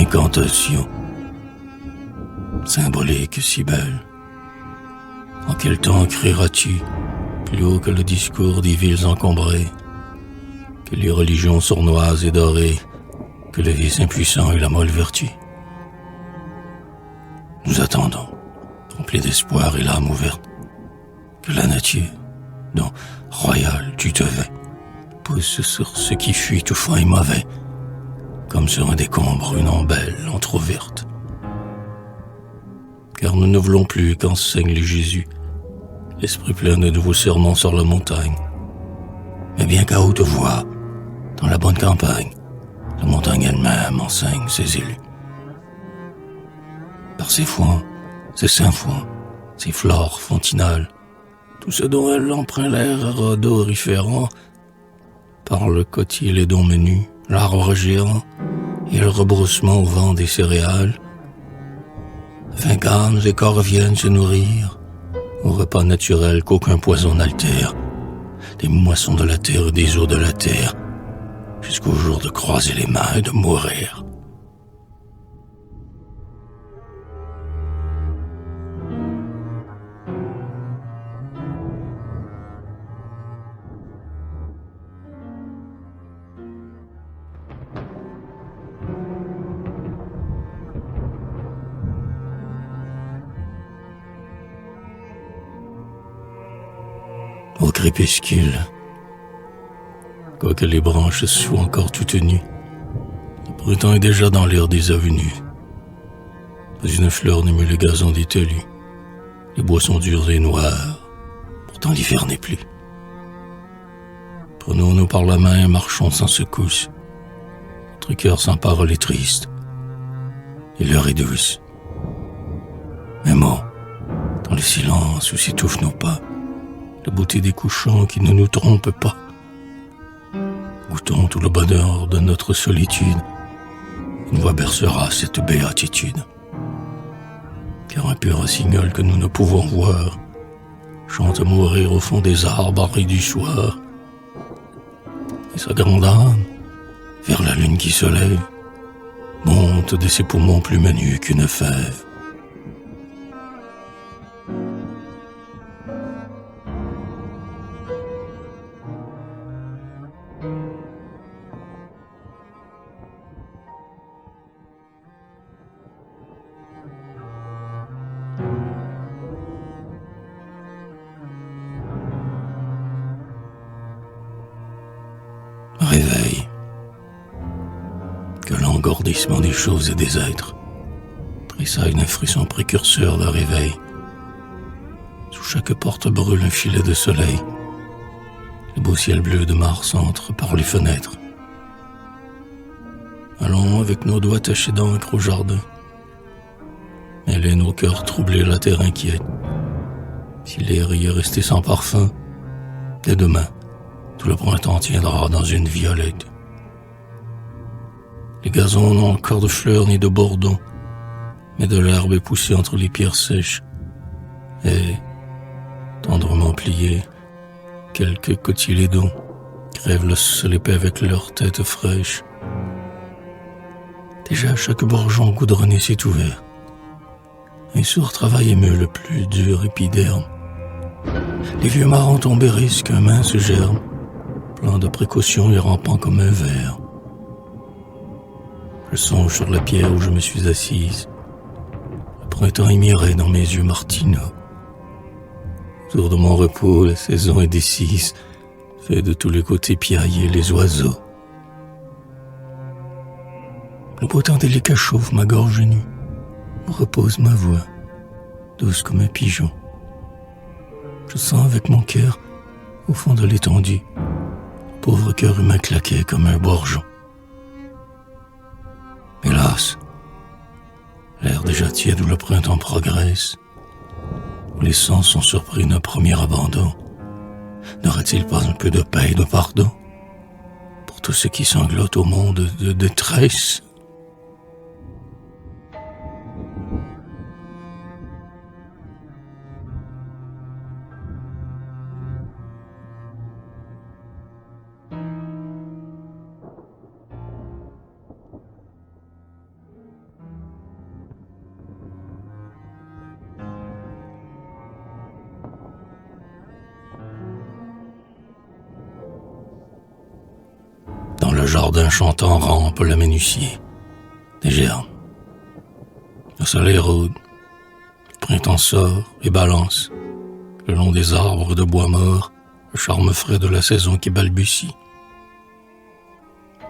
incantation, symbolique si belle. En quel temps crieras-tu, plus haut que le discours des villes encombrées, que les religions sournoises et dorées, que le vice impuissant et la molle vertu? Nous attendons, remplis d'espoir et l'âme ouverte, que la nature, dont royale tu te vais, pousse sur ce qui fuit tout fin et mauvais, comme sur un décombre une ombelle entr'ouverte. Car nous ne voulons plus qu'enseigne le Jésus, l'esprit plein de nouveaux sermons sur la montagne, mais bien qu'à haute voix, dans la bonne campagne, la montagne elle-même enseigne ses élus. Par ses foins, ses saints foins, ses flores fontinales, tout ce dont elle empreint l'air odoriférant, par le cotier les dons menus, l'arbre géant et le rebroussement au vent des céréales, vinganes et corps viennent se nourrir au repas naturel qu'aucun poison n'altère, des moissons de la terre et des eaux de la terre, jusqu'au jour de croiser les mains et de mourir. Au crépuscule, quoique les branches soient encore toutes nues, le printemps est déjà dans l'air des avenues. Pas une fleur n'émeut le gazon des talus. Les bois sont durs et noirs, pourtant l'hiver n'est plus. Prenons-nous par la main et marchons sans secousse. Notre cœur sans parole est triste, et l'heure est douce. Aimons, dans le silence où s'étouffent nos pas, la beauté des couchants qui ne nous trompe pas. Goûtons tout le bonheur de notre solitude. Une voix bercera cette béatitude. Car un pur rossignol que nous ne pouvons voir chante mourir au fond des arbres arides du soir. Et sa grande âme, vers la lune qui se lève, monte de ses poumons plus menus qu'une fève. Réveil, que l'engourdissement des choses et des êtres tressaille d'un frisson précurseur de réveil. Sous chaque porte brûle un filet de soleil. Le beau ciel bleu de Mars entre par les fenêtres. Allons avec nos doigts tachés d'encre au jardin, mêler nos cœurs troublés la terre inquiète. Si l'air y est resté sans parfum, dès demain, tout le printemps tiendra dans une violette. Les gazons n'ont encore de fleurs ni de bourdons, mais de l'herbe est poussée entre les pierres sèches. Et, tendrement pliés, quelques cotylédons crèvent le sol épais avec leurs têtes fraîches. Déjà chaque bourgeon goudronné s'est ouvert. Un sourd travail émeut le plus dur épiderme. Les vieux marrons tombés risquent un mince germe, plein de précautions et rampant comme un ver. Je songe sur la pierre où je me suis assise. Le printemps émirait dans mes yeux martineaux. Autour de mon repos, la saison est décise, fait de tous les côtés piailler les oiseaux. Le beau temps délicat chauffe ma gorge nue, repose ma voix, douce comme un pigeon. Je sens avec mon cœur, au fond de l'étendue, le pauvre cœur humain claqué comme un bourgeon. Hélas, l'air déjà tiède où le printemps progresse, où les sens sont surpris d'un premier abandon, n'aurait-il pas un peu de paix et de pardon pour tous ceux qui sanglotent au monde de détresse? jardin chantant rampe la ménusier, des germes. Le soleil rôde, le printemps sort et balance, le long des arbres de bois mort, le charme frais de la saison qui balbutie.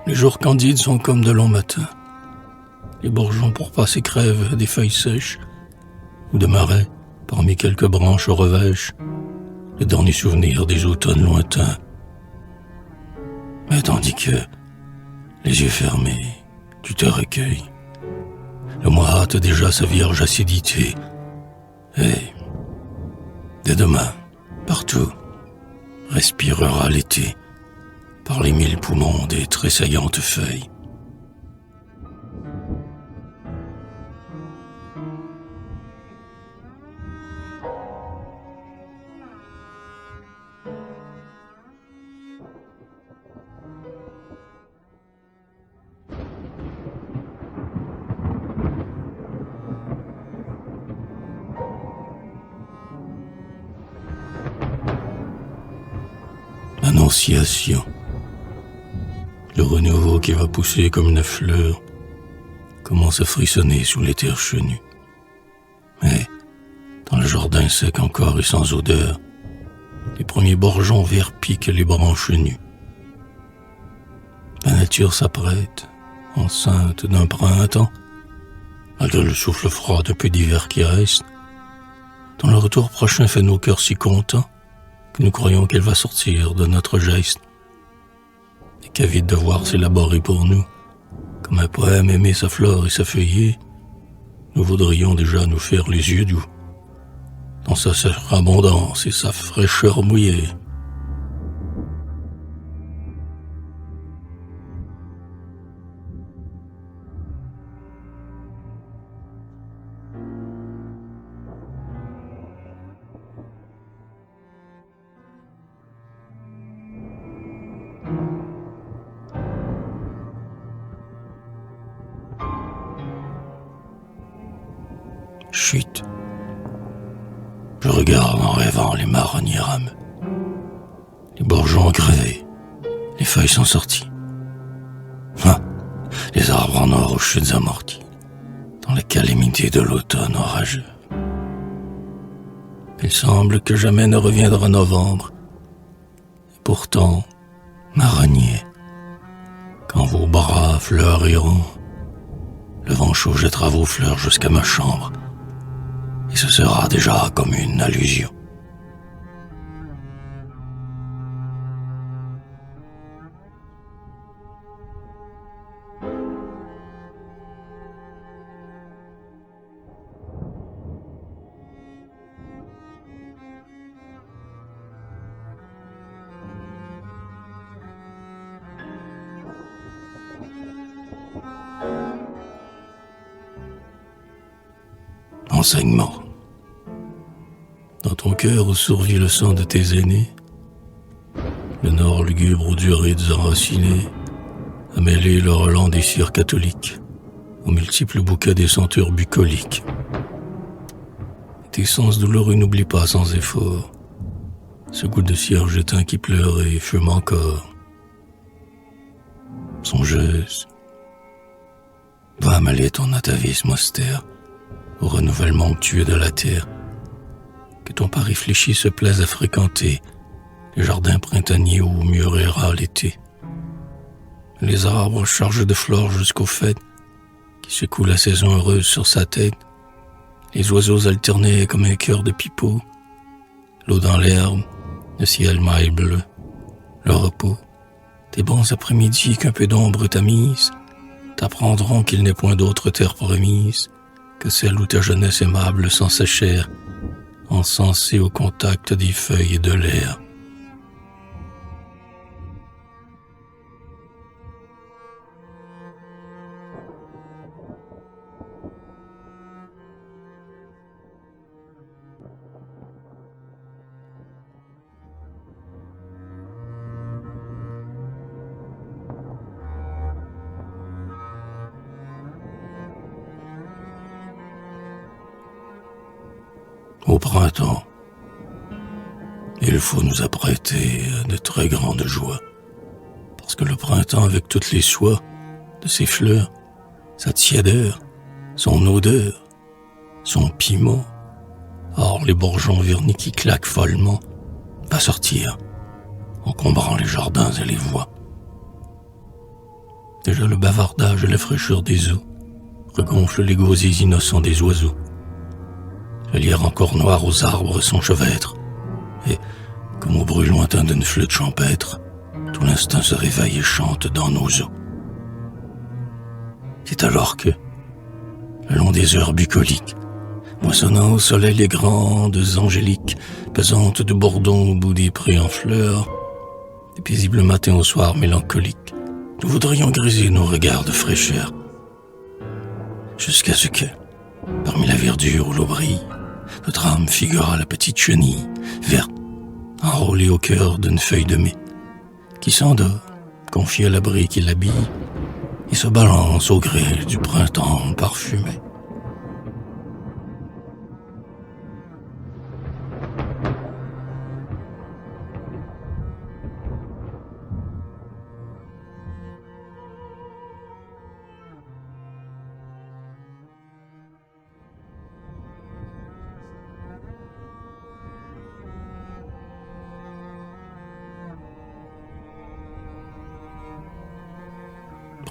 Les jours candides sont comme de longs matins. Les bourgeons pour passer crèvent des feuilles sèches, ou de marais, parmi quelques branches revêches, les derniers souvenirs des automnes lointains. Mais tandis que, les yeux fermés, tu te recueilles, le mois hâte déjà sa vierge acidité, et, dès demain, partout, respirera l'été, par les 1000 poumons des tressaillantes feuilles. Annonciation. Le renouveau qui va pousser comme une fleur commence à frissonner sous les terres chenues. Mais, dans le jardin sec encore et sans odeur, les premiers bourgeons verts piquent les branches nues. La nature s'apprête, enceinte d'un printemps, malgré le souffle froid de peu d'hiver qui reste, dont le retour prochain fait nos cœurs si contents que nous croyons qu'elle va sortir de notre geste, et qu'avide de voir s'élaborer pour nous, comme un poème aimer sa fleur et sa feuillée, nous voudrions déjà nous faire les yeux doux, dans sa surabondance et sa fraîcheur mouillée. Chut. Je regarde en rêvant les marronniers rames. Les bourgeons ont crevé. Les feuilles sont sorties. Ah, les arbres en or aux chutes amorties, dans la calamité de l'automne orageux. Il semble que jamais ne reviendra novembre. Et pourtant, marronniers, quand vos bras fleuriront, le vent chaud jettera vos fleurs jusqu'à ma chambre. Et ce sera déjà comme une allusion. Enseignement. Dans ton cœur où survit le sang de tes aînés, le nord lugubre aux durées enracinées a mêlé le relent des cires catholiques aux multiples bouquets des sentures bucoliques. Tes sens douloureux n'oublient pas sans effort ce goût de cierge éteint qui pleure et fume encore. Songeuse, va mêler ton atavisme austère au renouvellement onctueux de la terre, que ton pas réfléchi se plaise à fréquenter les jardins printaniers où mûrira l'été. Les arbres chargent de fleurs jusqu'aux fêtes qui secouent la saison heureuse sur sa tête, les oiseaux alternés comme un cœur de pipeau, l'eau dans l'herbe, le ciel maille bleu, le repos, tes bons après-midi qu'un peu d'ombre tamise, t'apprendront qu'il n'est point d'autre terre promise que celle où ta jeunesse aimable sans sa chair, encensée au contact des feuilles et de l'air. Au printemps, il faut nous apprêter à de très grandes joies, Parce que le printemps, avec toutes les soies de ses fleurs, sa tiédeur, son odeur, son piment, or les bourgeons vernis qui claquent follement, va sortir, encombrant les jardins et les voies. Déjà le bavardage et la fraîcheur des eaux regonflent les gosiers innocents des oiseaux. La lierre encore noire aux arbres s'enchevêtre, et, comme au bruit lointain d'une flûte champêtre, tout l'instinct se réveille et chante dans nos os. C'est alors que, le long des heures bucoliques, moissonnant au soleil les grandes angéliques, pesantes de bourdons au bout des prés en fleurs, des paisibles matins au soir mélancoliques, nous voudrions griser nos regards de fraîcheur, jusqu'à ce que, parmi la verdure où l'eau brille, notre âme figura la petite chenille, verte, enrôlée au cœur d'une feuille de mai, qui s'endort, confiée à l'abri qui l'habille, et se balance au gré du printemps parfumé.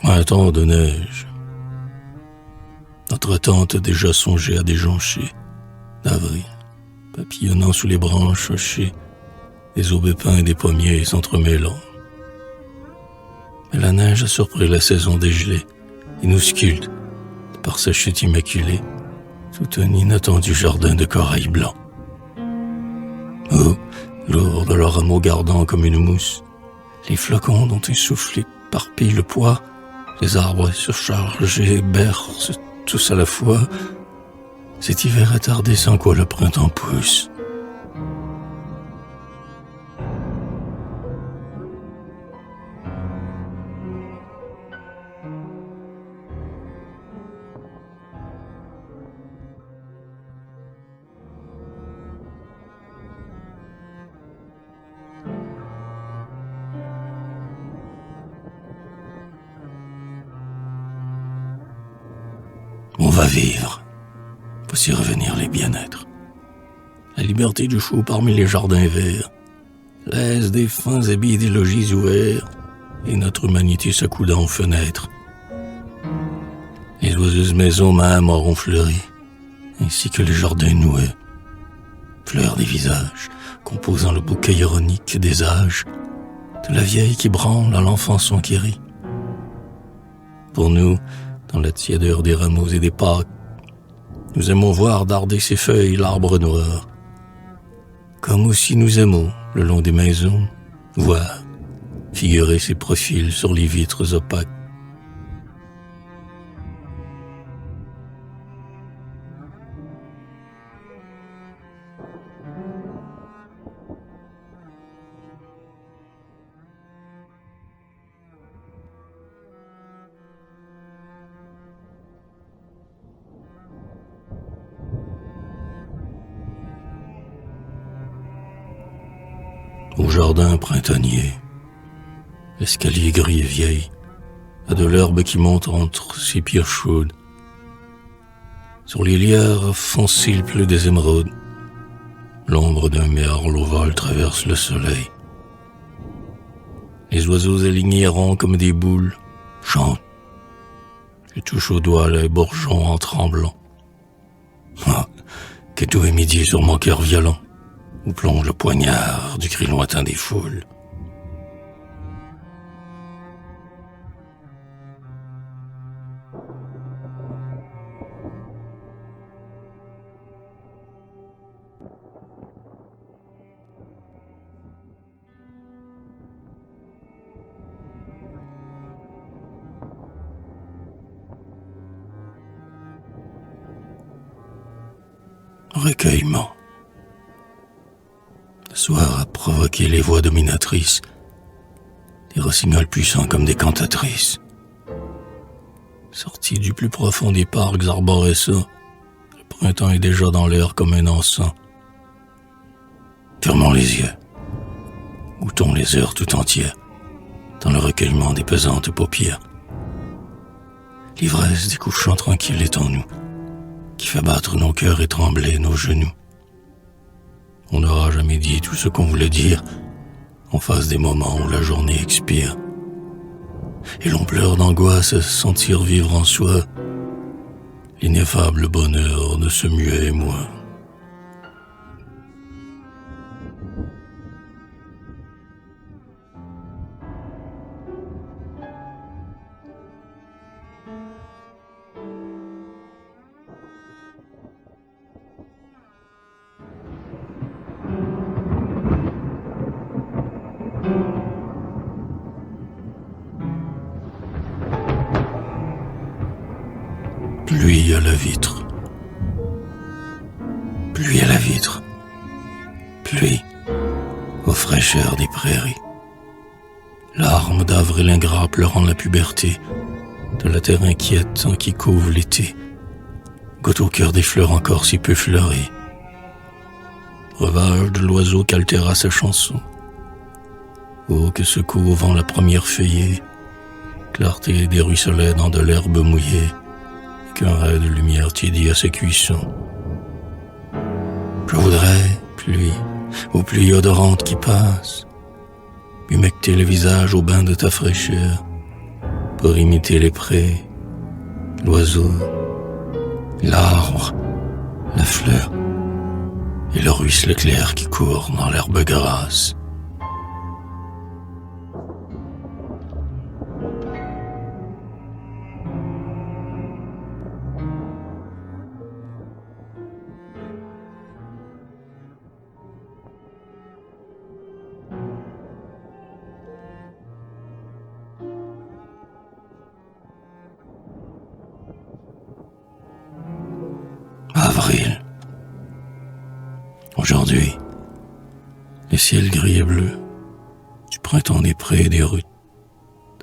Printemps de neige. Notre tante a déjà songé à des jonchés d'avril, papillonnant sous les branches hachées, des aubépins et des pommiers s'entremêlant. Mais la neige a surpris la saison dégelée et nous sculpte, par sa chute immaculée, tout un inattendu jardin de corail blanc. Oh, lourds de leurs rameaux gardant comme une mousse, les flocons dont un souffle éparpille le poids, les arbres surchargés bercent tous à la fois. Cet hiver attardé sans quoi le printemps pousse. On va vivre, voici revenir les bien-être. La liberté du chou parmi les jardins verts, l'aise des fins habits des logis ouverts, et notre humanité s'accoudant aux fenêtres. Les oiseuses maisons même auront fleuri, ainsi que les jardins noués. Fleurs des visages, composant le bouquet ironique des âges, de la vieille qui branle à l'enfançon qui rit. Pour nous, dans la tiédeur des rameaux et des pâques, nous aimons voir darder ses feuilles l'arbre noir. Comme aussi nous aimons, le long des maisons, voir figurer ses profils sur les vitres opaques. Au jardin printanier, l'escalier gris et vieil a de l'herbe qui monte entre ses pierres chaudes. Sur les lierres foncées il pleut des émeraudes. L'ombre d'un merle au vol traverse le soleil. Les oiseaux alignés ronds comme des boules chantent. Je touche au doigt les bourgeons en tremblant. Ah, que doux est midi sur mon cœur violent, où plonge le poignard du cri lointain des foules. Recueillement. Le soir a provoqué les voix dominatrices, des rossignols puissants comme des cantatrices. Sortis du plus profond des parcs arborescents, le printemps est déjà dans l'air comme un encens. Fermons les yeux, goûtons les heures tout entières, dans le recueillement des pesantes paupières. L'ivresse des couchants tranquilles est en nous, qui fait battre nos cœurs et trembler nos genoux. On n'aura jamais dit tout ce qu'on voulait dire en face des moments où la journée expire. Et l'on pleure d'angoisse à sentir vivre en soi l'ineffable bonheur de ce muet moi. Pluie à la vitre. Pluie à la vitre. Pluie aux fraîcheurs des prairies. Larmes d'avril ingrat pleurant la puberté de la terre inquiète en qui couve l'été. Goutte au cœur des fleurs encore si peu fleuries. Breuvage de l'oiseau qu'altéra sa chanson. Oh, que secoue au vent la première feuillée. Clarté des ruisselets dans de l'herbe mouillée. Qu'un ray de lumière tiédit à ses cuissons. Je voudrais, pluie, ô pluie odorante qui passe, humecter le visage au bain de ta fraîcheur, pour imiter les prés, l'oiseau, l'arbre, la fleur, et le ruisseau clair qui court dans l'herbe grasse. Avril. Aujourd'hui, le ciel gris et bleu, du printemps des prés et des rues,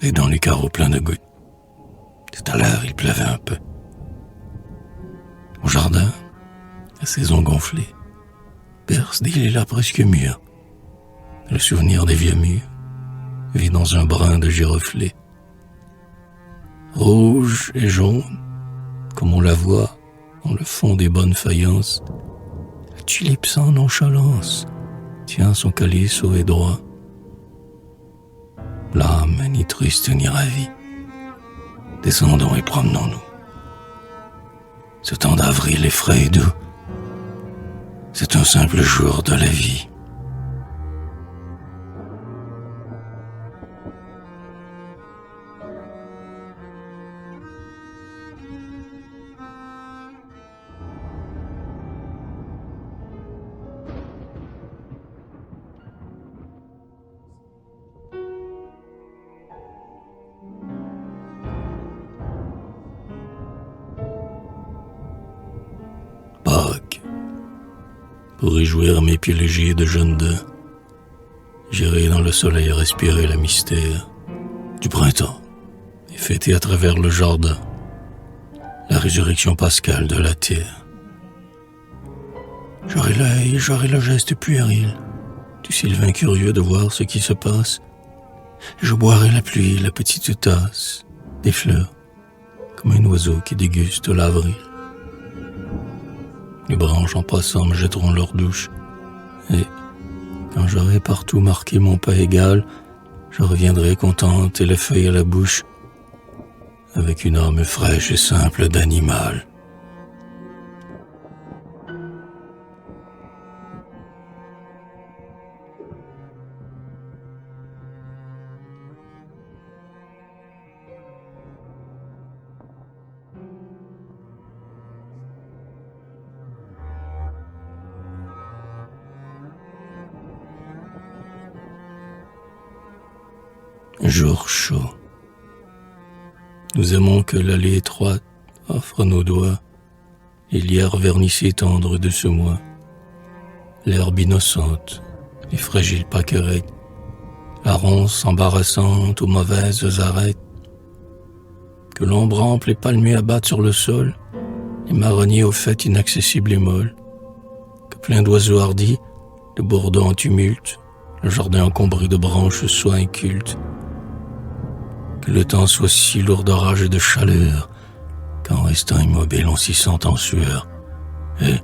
et dans les carreaux pleins de gouttes. Tout à l'heure, il pleuvait un peu. Au jardin, la saison gonflée, berce des lilas presque mûrs. Le souvenir des vieux murs vit dans un brin de giroflée. Rouge et jaune, comme on la voit dans le fond des bonnes faïences, la tulipe sans nonchalance tient son calice haut et droit. L'âme ni triste ni ravie, descendons et promenons-nous. Ce temps d'avril est frais et doux, c'est un simple jour de la vie. Pour réjouir mes pieds légers de jeunes daims, j'irai dans le soleil respirer le mystère du printemps et fêter à travers le jardin la résurrection pascale de la terre. J'aurai l'œil, j'aurai le geste puéril du sylvain curieux de voir ce qui se passe, et je boirai la pluie, la petite tasse des fleurs, comme un oiseau qui déguste l'avril. Les branches en passant me jetteront leur douche, et quand j'aurai partout marqué mon pas égal, je reviendrai contente et les feuilles à la bouche, avec une âme fraîche et simple d'animal. Jour chaud. Nous aimons que l'allée étroite offre à nos doigts les lierres vernissées tendres de ce mois, l'herbe innocente, les fragiles pâquerettes, la ronce embarrassante aux mauvaises arêtes, que l'ombre ample et palmiers abattent sur le sol, les marronniers aux fêtes inaccessibles et molles, que plein d'oiseaux hardis, de bourdons en tumulte, le jardin encombré de branches soit inculte, que le temps soit si lourd d'orage et de chaleur, qu'en restant immobile on s'y sent en sueur, et,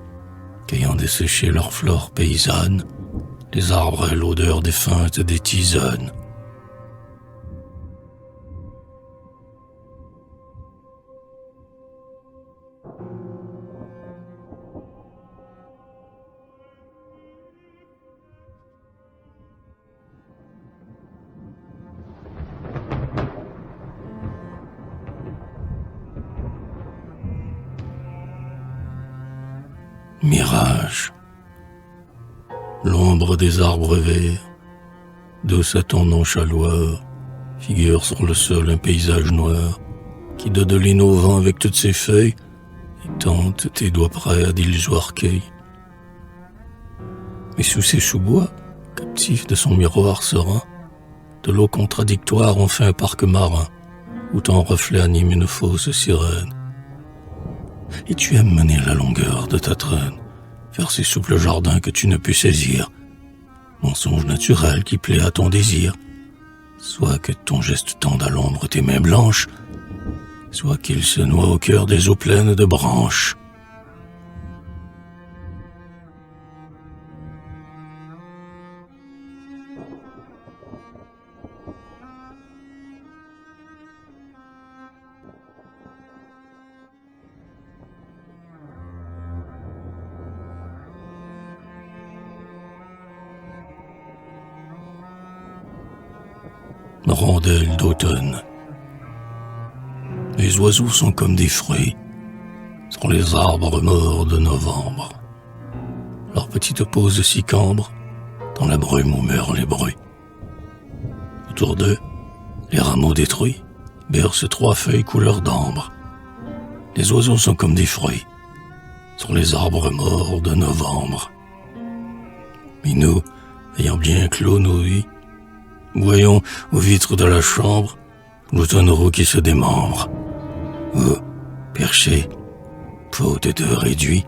qu'ayant desséché leur flore paysanne, les arbres aient l'odeur défunte des tisanes. Mirage. L'ombre des arbres verts, douce à ton nonchaloir, figure sur le sol un paysage noir, qui dodeline au vent avec toutes ses feuilles, et tente tes doigts prêts à d'illusoires queuils. Mais sous ces sous-bois, captif de son miroir serein, de l'eau contradictoire on fait un parc marin, où ton reflet anime une fausse sirène. Et tu aimes mener la longueur de ta traîne vers ces souples jardins que tu ne pus saisir, mensonge naturel qui plaît à ton désir, soit que ton geste tende à l'ombre tes mains blanches, soit qu'il se noie au cœur des eaux pleines de branches. Rondelles d'automne. Les oiseaux sont comme des fruits sur les arbres morts de novembre. Leurs petites pauses s'y cambrent dans la brume où meurent les bruits. Autour d'eux, les rameaux détruits bercent trois feuilles couleur d'ambre. Les oiseaux sont comme des fruits sur les arbres morts de novembre. Mais nous, ayant bien clos nos vies, voyons aux vitres de la chambre l'automne roux qui se démembre. Où, perchés, faute de réduit,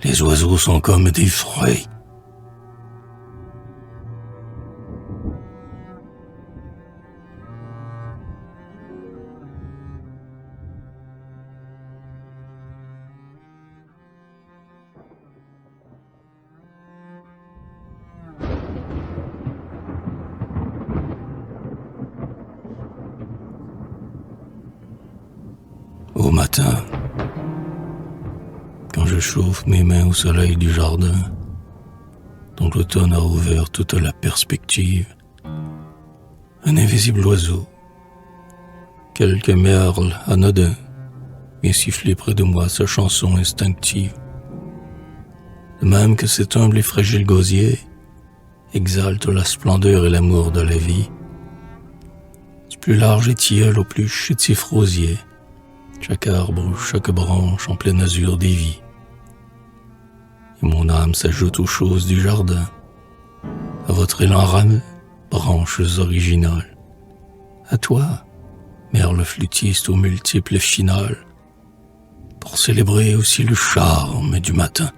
les oiseaux sont comme des fruits. Au matin, quand je chauffe mes mains au soleil du jardin, dont l'automne a ouvert toute la perspective, un invisible oiseau, quelque merle anodin, vient siffler près de moi sa chanson instinctive. De même que cet humble et fragile gosier exalte la splendeur et l'amour de la vie, du plus large étiole au plus chétif rosier, chaque arbre, chaque branche en plein azur dévie. Et mon âme s'ajoute aux choses du jardin, à votre élan rameux, branches originales. À toi, merle flûtiste aux multiples finales, pour célébrer aussi le charme du matin.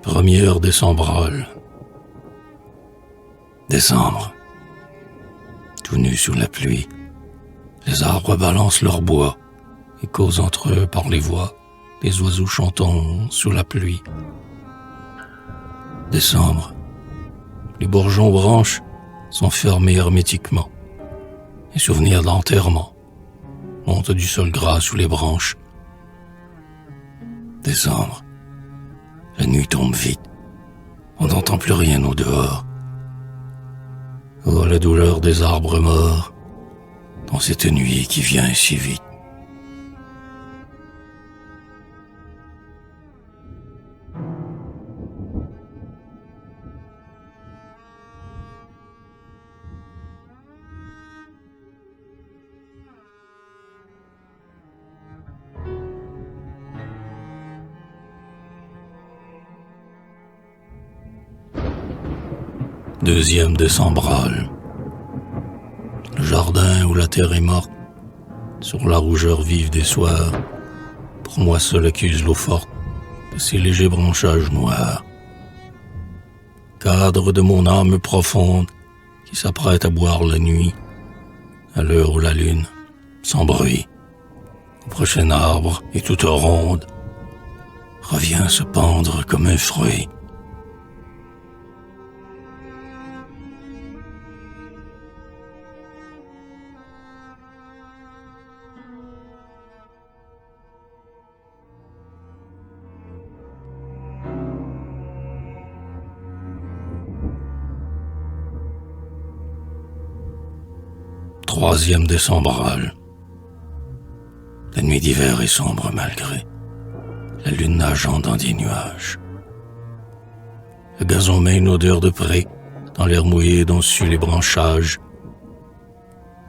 Première décembrale. Décembre. Tout nu sous la pluie, les arbres balancent leur bois et causent entre eux par les voix des oiseaux chantant sous la pluie. Décembre. Les bourgeons branches sont fermés hermétiquement. Les souvenirs d'enterrement montent du sol gras sous les branches. Décembre. La nuit tombe vite. On n'entend plus rien au dehors. Oh, la douleur des arbres morts dans cette nuit qui vient si vite. 2e décembrale. Le jardin où la terre est morte, sur la rougeur vive des soirs, pour moi seul accuse l'eau forte de ses légers branchages noirs. Cadre de mon âme profonde qui s'apprête à boire la nuit, à l'heure où la lune, sans bruit, au prochain arbre et toute ronde, revient se pendre comme un fruit. Troisième décembrale. La nuit d'hiver est sombre malgré la lune nageant dans des nuages. Le gazon met une odeur de pré dans l'air mouillé dont suent les branchages.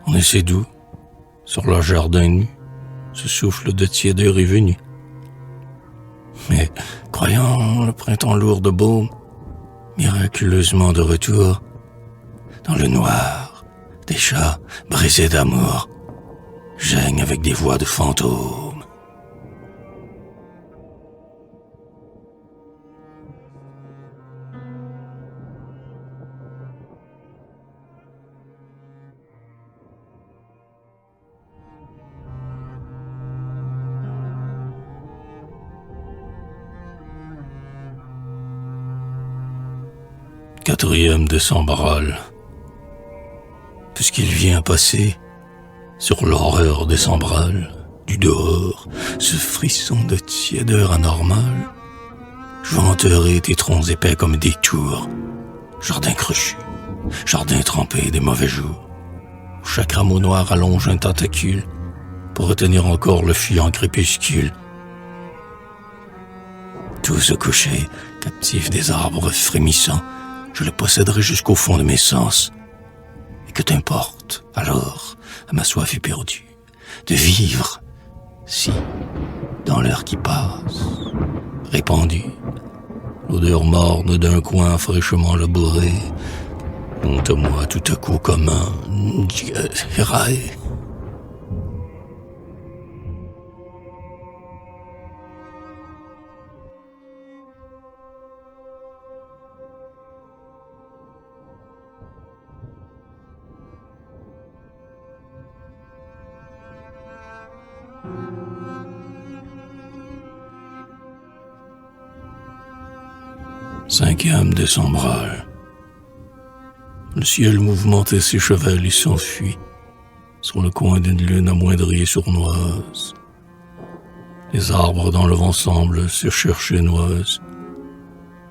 On essaie doux, sur leur jardin nu, ce souffle de tiédeur est venu. Mais, croyant le printemps lourd de baume, miraculeusement de retour, dans le noir, des chats brisés d'amour geignent avec des voix de fantômes. Quatrième décembrale. Puisqu'il vient passer sur l'horreur décembrale du dehors, ce frisson de tiédeur anormale, je vanterai tes troncs épais comme des tours, jardin crochu, jardin trempé des mauvais jours, où chaque rameau noir allonge un tentacule pour retenir encore le fuyant crépuscule. Tout ce coucher, captif des arbres frémissants, je le posséderai jusqu'au fond de mes sens. Et que t'importe, alors, à ma soif éperdue, de vivre, si, dans l'air qui passe, répandu, l'odeur morne d'un coin fraîchement labouré, monte à moi tout à coup comme un rail. Cinquième décembrale. Le ciel mouvementait ses chevals et s'enfuit sur le coin d'une lune amoindrie et sournoise. Les arbres dans le vent semblent se chercher noise.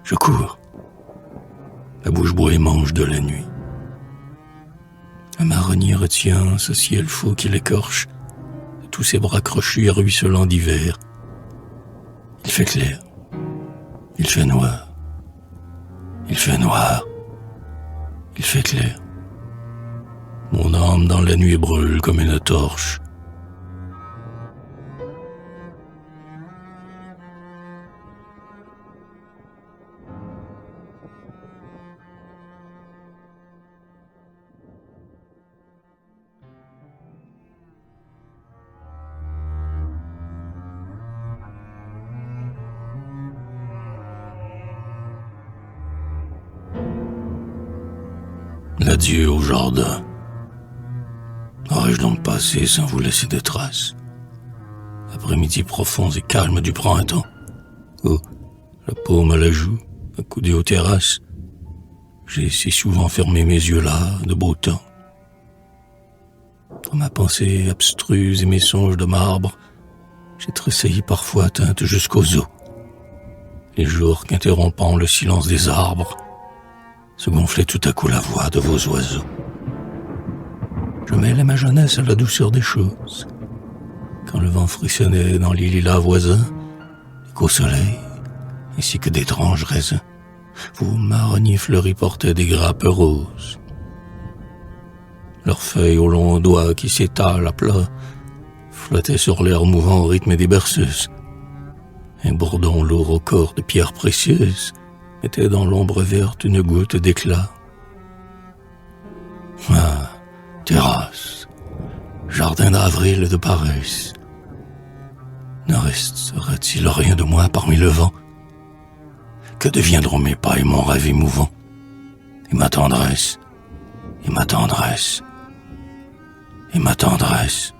Je cours, la bouche boit et mange de la nuit. Un marronnier retient ce ciel fou qui l'écorche de tous ses bras crochus et ruisselants d'hiver. Il fait clair, il fait noir. Il fait noir, il fait clair. Mon âme dans la nuit brûle comme une torche. L'adieu au jardin. Aurais-je donc passé sans vous laisser de traces? Après-midi profonds et calmes du printemps, où, la paume à la joue, accoudé aux terrasses, j'ai si souvent fermé mes yeux là, de beau temps. Dans ma pensée abstruse et mes songes de marbre, j'ai tressailli parfois atteinte jusqu'aux os. Les jours qu'interrompant le silence des arbres, se gonflait tout à coup la voix de vos oiseaux. Je mêlais ma jeunesse à la douceur des choses, quand le vent frissonnait dans les lilas voisins, et qu'au soleil, ainsi que d'étranges raisins, vos marronniers fleuris portaient des grappes roses. Leurs feuilles aux longs doigts qui s'étalent à plat flottaient sur l'air mouvant au rythme des berceuses. Un bourdon lourd au corps de pierres précieuses était dans l'ombre verte une goutte d'éclat Ah, terrasse, jardin d'avril de paresse. Ne resterait-il rien de moi parmi le vent? Que deviendront mes pas et mon rêve émouvant? Et ma tendresse, et ma tendresse, et ma tendresse?